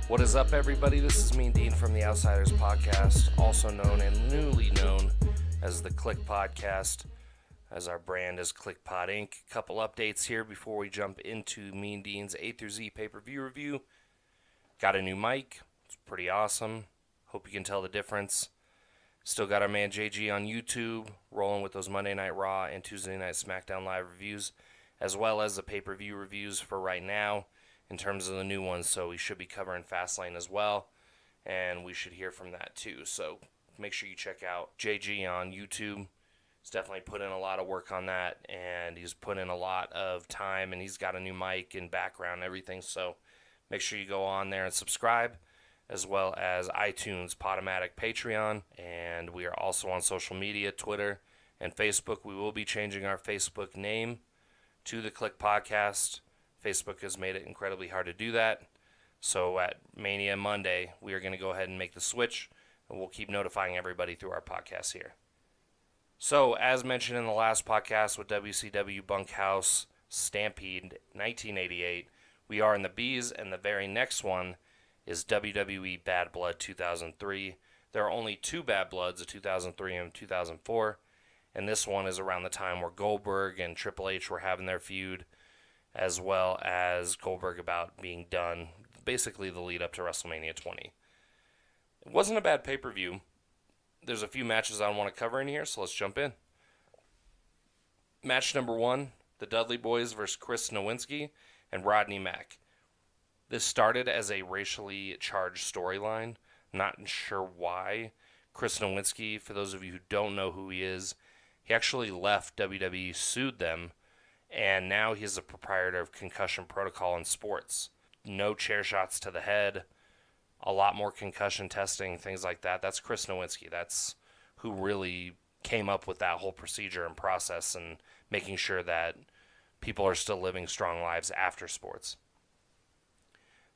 What is up, everybody? This is Mean Dean from the Outsiders Podcast, also known and newly known as the Kliq Podcast, as our brand is KliqPod Inc. Couple updates here before we jump into Mean Dean's A through Z pay-per-view review. Got a new mic. It's pretty awesome. Hope you can tell the difference. Still got our man JG on YouTube, rolling with those Monday Night Raw and Tuesday Night SmackDown Live reviews, as well as the pay-per-view reviews for right now, in terms of the new ones, so we should be covering Fastlane as well, and we should hear from that too. So make sure you check out JG on YouTube. He's definitely put in a lot of work on that, and he's put in a lot of time, and he's got a new mic and background and everything, so make sure you go on there and subscribe, as well as iTunes, Podomatic, Patreon, and we are also on social media, Twitter and Facebook. We will be changing our Facebook name to the Kliq Podcast. Facebook has made it incredibly hard to do that. So at Mania Monday, we are going to go ahead and make the switch, and we'll keep notifying everybody through our podcast here. So, as mentioned in the last podcast with WCW Bunkhouse Stampede 1988, we are in the B's, and the very next one is WWE Bad Blood 2003. There are only two Bad Bloods, a 2003 and 2004, and this one is around the time where Goldberg and Triple H were having their feud, as well as Goldberg about being done, basically the lead up to WrestleMania 20. It wasn't a bad pay-per-view. There's a few matches I want to cover in here, so let's jump in. Match number 1, the Dudley Boyz versus Chris Nowinski and Rodney Mack. This started as a racially charged storyline. Not sure why. Chris Nowinski, for those of you who don't know who he is, he actually left WWE, sued them, and now he's a proprietor of concussion protocol in sports. No chair shots to the head, a lot more concussion testing, things like that. That's Chris Nowinski. That's who really came up with that whole procedure and process and making sure that people are still living strong lives after sports.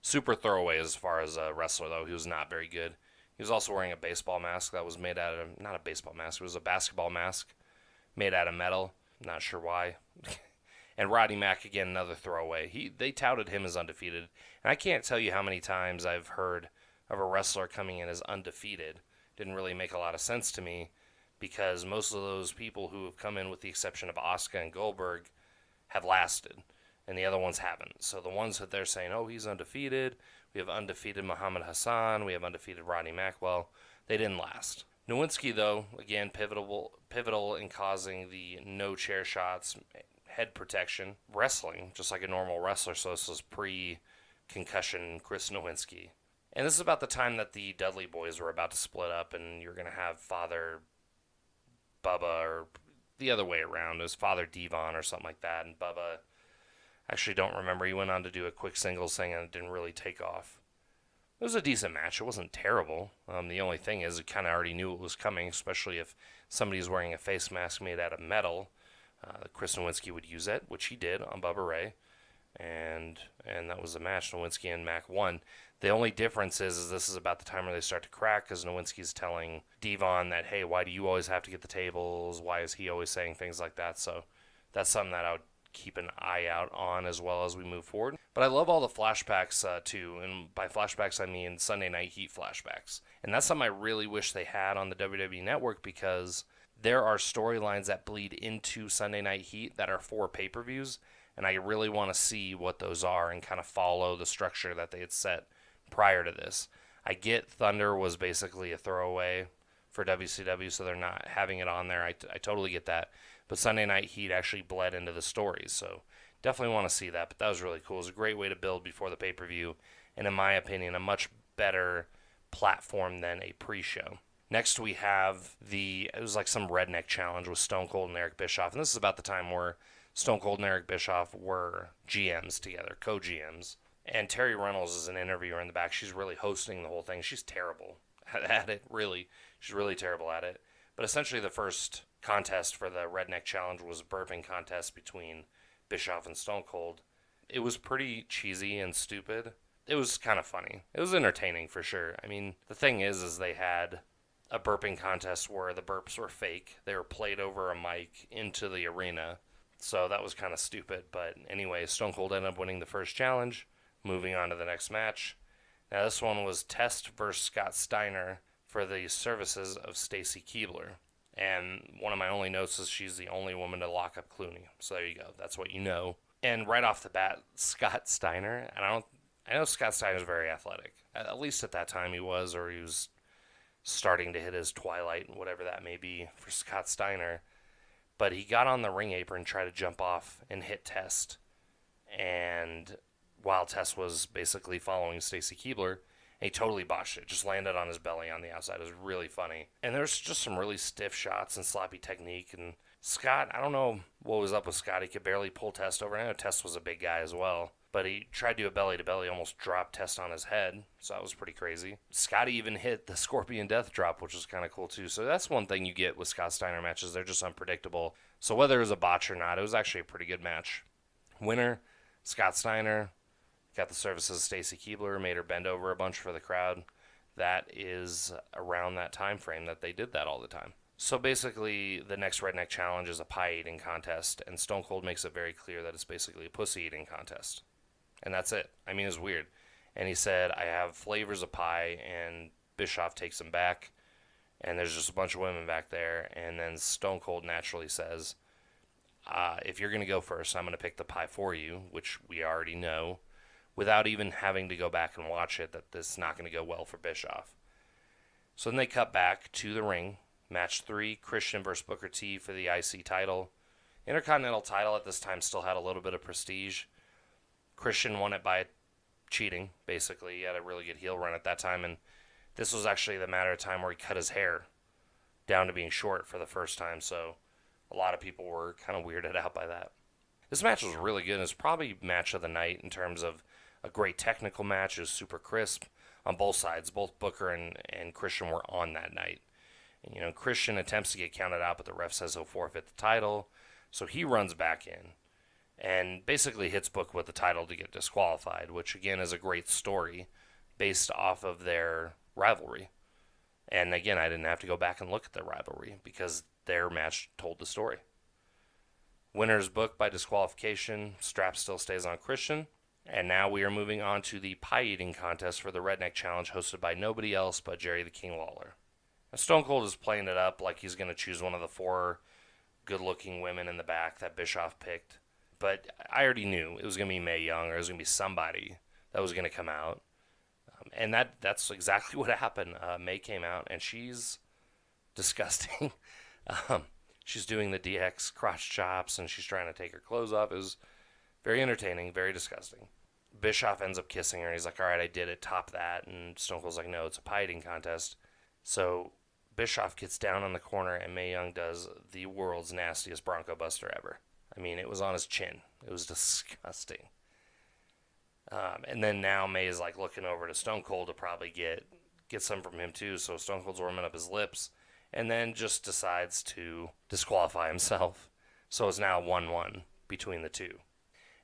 Super throwaway as far as a wrestler, though. He was not very good. He was also wearing a baseball mask that was made out of, not a baseball mask, it was a basketball mask made out of metal. Not sure why. And Rodney Mack, again, another throwaway. They touted him as undefeated. And I can't tell you how many times I've heard of a wrestler coming in as undefeated. Didn't really make a lot of sense to me, because most of those people who have come in, with the exception of Asuka and Goldberg, have lasted, and the other ones haven't. So the ones that they're saying, oh, he's undefeated, we have undefeated Muhammad Hassan, we have undefeated Rodney Mack, well, they didn't last. Nowinski, though, again, pivotal in causing the no chair shots, head protection, wrestling, just like a normal wrestler, so this was pre-concussion Chris Nowinski. And this is about the time that the Dudley Boyz were about to split up, and you're going to have Father Bubba, or the other way around, it was Father Devon or something like that, and Bubba, I actually don't remember, he went on to do a quick singles thing, and it didn't really take off. It was a decent match. It wasn't terrible. The only thing is, it kind of already knew it was coming, especially if somebody's wearing a face mask made out of metal. Chris Nowinski would use it, which he did on Bubba Ray, and that was the match. Nowinski and Mack won. The only difference is this is about the time where they start to crack, because Nowinski's telling Devon that, hey, why do you always have to get the tables? Why is he always saying things like that? So that's something that I would keep an eye out on as well as we move forward. But I love all the flashbacks too, and by flashbacks I mean Sunday Night Heat flashbacks. And that's something I really wish they had on the WWE Network, because there are storylines that bleed into Sunday Night Heat that are for pay-per-views, and I really want to see what those are and kind of follow the structure that they had set prior to this. I get Thunder was basically a throwaway for WCW, so they're not having it on there. I totally get that. But Sunday Night Heat actually bled into the stories, so definitely want to see that. But that was really cool. It was a great way to build before the pay-per-view, and in my opinion, a much better platform than a pre-show. Next we have it was like some redneck challenge with Stone Cold and Eric Bischoff, and this is about the time where Stone Cold and Eric Bischoff were GMs together, co-GMs. And Terry Reynolds is an interviewer in the back. She's really hosting the whole thing. She's terrible at it, really. She's really terrible at it. But essentially the first contest for the Redneck Challenge was a burping contest between Bischoff and Stone Cold. It was pretty cheesy and stupid. It was kind of funny. It was entertaining for sure. I mean, the thing is they had a burping contest where the burps were fake. They were played over a mic into the arena. So that was kind of stupid. But anyway, Stone Cold ended up winning the first challenge, moving on to the next match. Now this one was Test versus Scott Steiner for the services of Stacy Keibler. And one of my only notes is she's the only woman to lock up Clooney. So there you go. That's what you know. And right off the bat, Scott Steiner, and I know Scott Steiner's very athletic. At least at that time he was, or he was starting to hit his twilight, whatever that may be for Scott Steiner. But he got on the ring apron, tried to jump off and hit Test. And while Test was basically following Stacy Keibler, he totally botched it. Just landed on his belly on the outside. It was really funny. And there's just some really stiff shots and sloppy technique. And Scott, I don't know what was up with Scott. He could barely pull Test over. I know Test was a big guy as well. But he tried to do a belly-to-belly, almost dropped Test on his head. So that was pretty crazy. Scotty even hit the Scorpion Death Drop, which was kind of cool too. So that's one thing you get with Scott Steiner matches. They're just unpredictable. So whether it was a botch or not, it was actually a pretty good match. Winner, Scott Steiner. Got the services of Stacy Keibler, made her bend over a bunch for the crowd. That is around that time frame that they did that all the time. So basically, the next Redneck Challenge is a pie eating contest, and Stone Cold makes it very clear that it's basically a pussy eating contest. And that's it. I mean, it's weird. And he said, I have flavors of pie, and Bischoff takes him back, and there's just a bunch of women back there, and then Stone Cold naturally says, if you're going to go first, I'm going to pick the pie for you, which we already know, without even having to go back and watch it, that this is not going to go well for Bischoff. So then they cut back to the ring. Match 3, Christian versus Booker T for the IC title. Intercontinental title at this time still had a little bit of prestige. Christian won it by cheating, basically. He had a really good heel run at that time, and this was actually the matter of time where he cut his hair down to being short for the first time, so a lot of people were kind of weirded out by that. This match was really good. It's probably match of the night in terms of a great technical match. It was super crisp on both sides. Both Booker and Christian were on that night. And, you know, Christian attempts to get counted out, but the ref says he'll forfeit the title. So he runs back in and basically hits Book with the title to get disqualified, which, again, is a great story based off of their rivalry. And, again, I didn't have to go back and look at their rivalry because their match told the story. Winner's Book by disqualification. Strap still stays on Christian. And now we are moving on to the pie eating contest for the Redneck Challenge, hosted by nobody else but Jerry the King Lawler. Now, Stone Cold is playing it up like he's going to choose one of the 4 good-looking women in the back that Bischoff picked. But I already knew it was going to be Mae Young, or it was going to be somebody that was going to come out. And that's exactly what happened. Mae came out, and she's disgusting. She's doing the DX crotch chops, and she's trying to take her clothes off. It was very entertaining, very disgusting. Bischoff ends up kissing her, and he's like, all right, I did it, top that. And Stone Cold's like, no, it's a pie eating contest. So Bischoff gets down on the corner, and Mae Young does the world's nastiest Bronco Buster ever. I mean, it was on his chin. It was disgusting. And then now Mae is like looking over to Stone Cold to probably get some from him too. So Stone Cold's warming up his lips, and then just decides to disqualify himself. So it's now 1-1 between the two.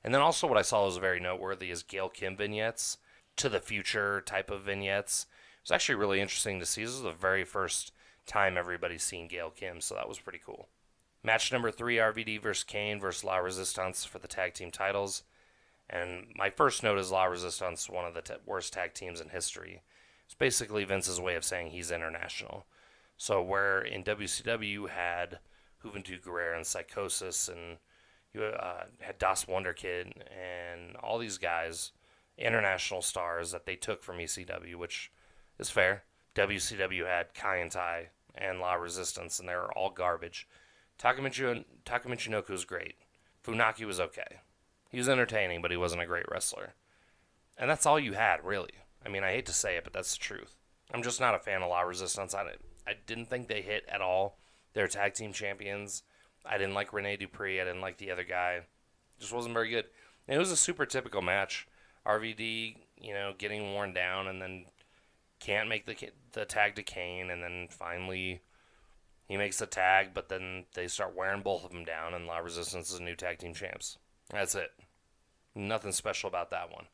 And then also what I saw was very noteworthy is Gail Kim vignettes, to the future type of vignettes. It was actually really interesting to see. This is the very first time everybody's seen Gail Kim, so that was pretty cool. Match number 3, RVD versus Kane versus La Resistance for the tag team titles. And my first note is La Resistance, one of the worst tag teams in history. It's basically Vince's way of saying he's international. So where in WCW you had Juventud Guerrera and Psychosis, and you had Das Wonderkid and all these guys, international stars that they took from ECW, which is fair. WCW had Kai and Tai and La Resistance, and they were all garbage. Taka Michinoku was great. Funaki was okay. He was entertaining, but he wasn't a great wrestler. And that's all you had, really. I mean, I hate to say it, but that's the truth. I'm just not a fan of La Resistance. I didn't think they hit at all. They're tag team champions. I didn't like Rene Dupree. I didn't like the other guy. Just wasn't very good. And it was a super typical match. RVD, getting worn down, and then can't make the tag to Kane, and then finally he makes the tag, but then they start wearing both of them down, and La Resistance is new tag team champs. That's it. Nothing special about that one.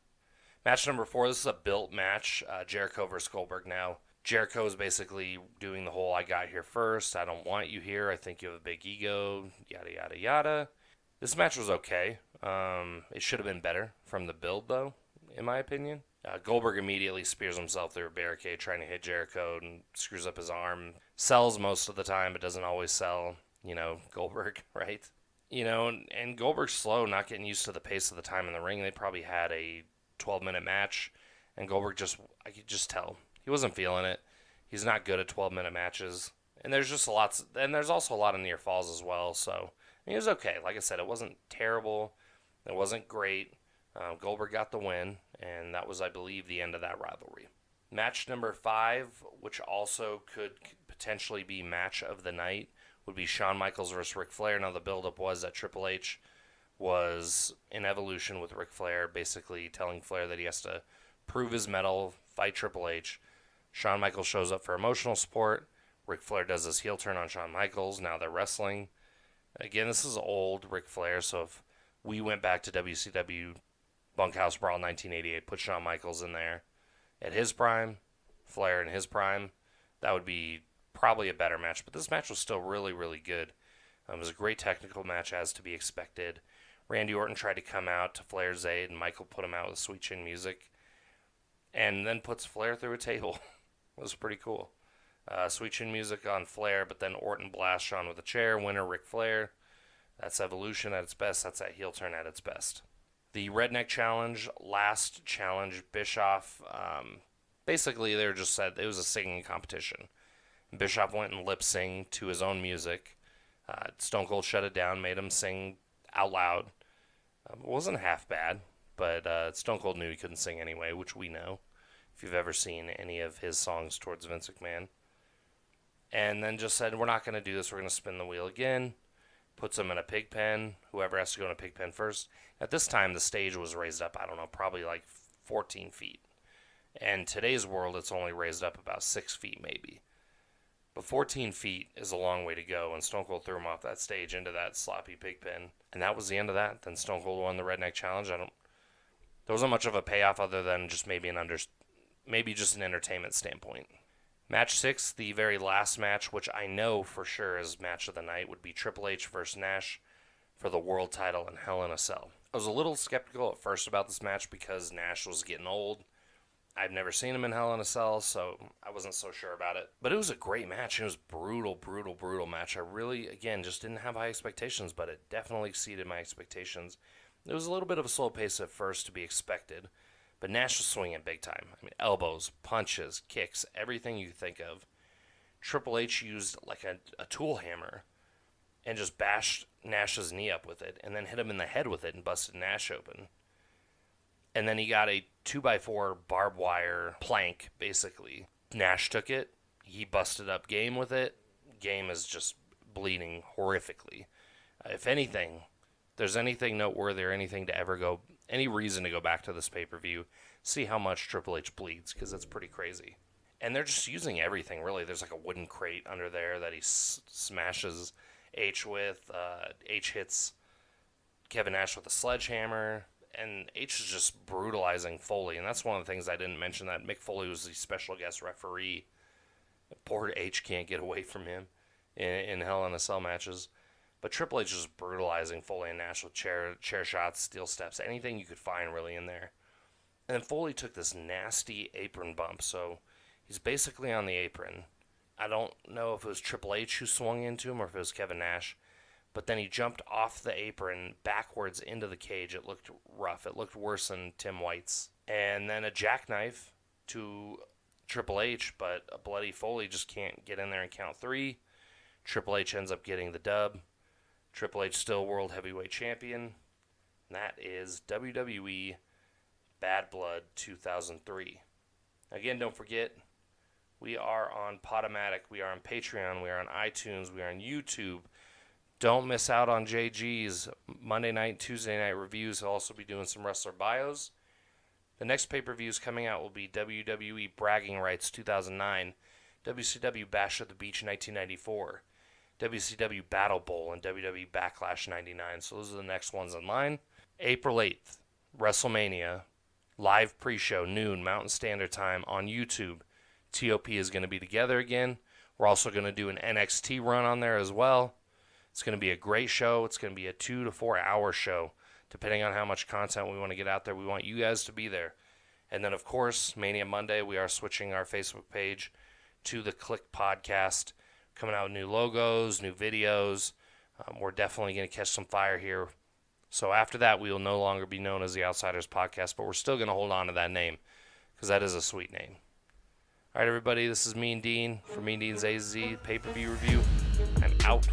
Match number 4, this is a built match, Jericho versus Goldberg. Now, Jericho is basically doing the whole, I got here first, I don't want you here, I think you have a big ego, yada, yada, yada. This match was okay. It should have been better from the build, though, in my opinion. Goldberg immediately spears himself through a barricade trying to hit Jericho and screws up his arm. Sells most of the time, but doesn't always sell. Goldberg, right? And Goldberg's slow, not getting used to the pace of the time in the ring. They probably had a 12-minute match, and Goldberg I could just tell. He wasn't feeling it. He's not good at 12-minute matches. And there's just there's also a lot of near falls as well. So, it was okay. Like I said, it wasn't terrible. It wasn't great. Goldberg got the win, and that was, I believe, the end of that rivalry. Match number 5, which also could potentially be match of the night, would be Shawn Michaels versus Ric Flair. Now, the build-up was that Triple H was in Evolution with Ric Flair, basically telling Flair that he has to prove his mettle, fight Triple H. Shawn Michaels shows up for emotional support. Ric Flair does his heel turn on Shawn Michaels. Now they're wrestling. Again, this is old Ric Flair, so if we went back to WCW Bunkhouse Brawl 1988, put Shawn Michaels in there at his prime, Flair in his prime, that would be probably a better match. But this match was still really, really good. It was a great technical match, as to be expected. Randy Orton tried to come out to Flair's aid, and Michael put him out with Sweet Chin Music, and then puts Flair through a table. It was pretty cool. Sweet Chin Music on Flair, but then Orton blasts Shawn with a chair. Winner, Ric Flair. That's Evolution at its best. That's that heel turn at its best. The Redneck Challenge, last challenge, Bischoff. Basically, they just said it was a singing competition. Bischoff went and lip-synced to his own music. Stone Cold shut it down, made him sing out loud. It wasn't half bad, but Stone Cold knew he couldn't sing anyway, which we know, if you've ever seen any of his songs towards Vince McMahon. And then just said, we're not going to do this, we're going to spin the wheel again. Puts him in a pig pen, whoever has to go in a pig pen first. At this time, the stage was raised up, I don't know, probably like 14 feet. And today's world, it's only raised up about 6 feet maybe. But 14 feet is a long way to go, and Stone Cold threw him off that stage into that sloppy pig pen. And that was the end of that. Then Stone Cold won the Redneck Challenge. There wasn't much of a payoff other than just maybe just an entertainment standpoint. Match 6, the very last match, which I know for sure is match of the night, would be Triple H versus Nash for the world title in Hell in a Cell. I was a little skeptical at first about this match because Nash was getting old. I've never seen him in Hell in a Cell, so I wasn't so sure about it. But it was a great match. It was brutal, brutal, brutal match. I really, again, just didn't have high expectations, but it definitely exceeded my expectations. It was a little bit of a slow pace at first, to be expected. But Nash was swinging big time. I mean, elbows, punches, kicks, everything you think of. Triple H used like a tool hammer and just bashed Nash's knee up with it and then hit him in the head with it and busted Nash open. And then he got a 2x4 barbed wire plank, basically. Nash took it. He busted up Game with it. Game is just bleeding horrifically. If anything, there's anything noteworthy or anything to ever go, any reason to go back to this pay-per-view, see how much Triple H bleeds, because it's pretty crazy. And they're just using everything, really. There's like a wooden crate under there that he smashes H with. H hits Kevin Nash with a sledgehammer. And H is just brutalizing Foley. And that's one of the things I didn't mention, that Mick Foley was the special guest referee. Poor H can't get away from him in Hell in a Cell matches. But Triple H is brutalizing Foley and Nash with chair shots, steel steps, anything you could find really in there. And then Foley took this nasty apron bump. So he's basically on the apron. I don't know if it was Triple H who swung into him or if it was Kevin Nash. But then he jumped off the apron backwards into the cage. It looked rough. It looked worse than Tim White's. And then a jackknife to Triple H, but a bloody Foley just can't get in there and count 3. Triple H ends up getting the dub. Triple H still World Heavyweight Champion. And that is WWE Bad Blood 2003. Again, don't forget, we are on Podomatic. We are on Patreon. We are on iTunes. We are on YouTube. Don't miss out on JG's Monday night, Tuesday night reviews. He'll also be doing some wrestler bios. The next pay-per-views coming out will be WWE Bragging Rights 2009, WCW Bash at the Beach 1994, WCW Battle Bowl, and WWE Backlash 99. So those are the next ones in line. April 8th, WrestleMania, live pre-show, noon, Mountain Standard Time on YouTube. TOP is going to be together again. We're also going to do an NXT run on there as well. It's going to be a great show. It's going to be a 2 to 4 hour show, depending on how much content we want to get out there. We want you guys to be there. And then, of course, Mania Monday, we are switching our Facebook page to the Kliq Podcast, coming out with new logos, new videos. We're definitely going to catch some fire here. So after that, we will no longer be known as the Outsiders Podcast, but we're still going to hold on to that name because that is a sweet name. All right, everybody, this is Mean Dean for Mean Dean's A-Z pay-per-view review. I'm out.